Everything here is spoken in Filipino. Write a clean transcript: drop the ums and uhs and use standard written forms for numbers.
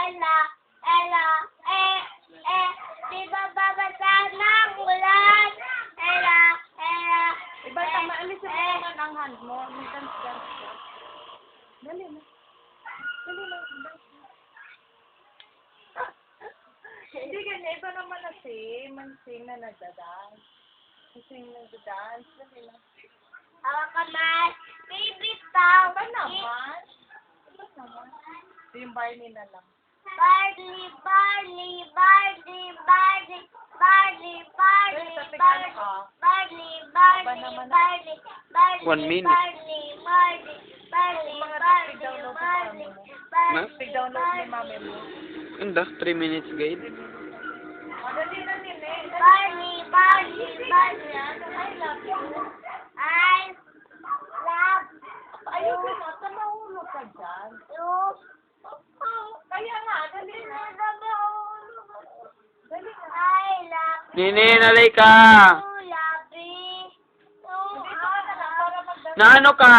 Ella, Ella, di ba babasa ng ulan? Ella, Ella, Iba, tama, alisin mo naman ang hand mo. May dance ka. Dali na. Dali na. Hindi ganyan. Iba naman na sing na nagdadance. Sing na nagdadance. Dali na. hawak kamay, bibitaw. Iba naman. Iba naman. Ito yung Barney na lang. Barley, barley, barley, barley, barley, barley, barley, barley, barley, barley, barley, 1 minute. barley, barley, barley, Mga barley, tig-download sa barley, mami mo. barley, Tig-download ni mami mo. Ganda, 3 minutes guide. Dali na nila. barley, barley, barley. I love you. I love Ayun na, tumahulog ka dyan. you. Kaya nga, dali na. Dali na. I love Nini, nalay ka! you, Labi. Dito ka na lang para magdala. Na ano ka?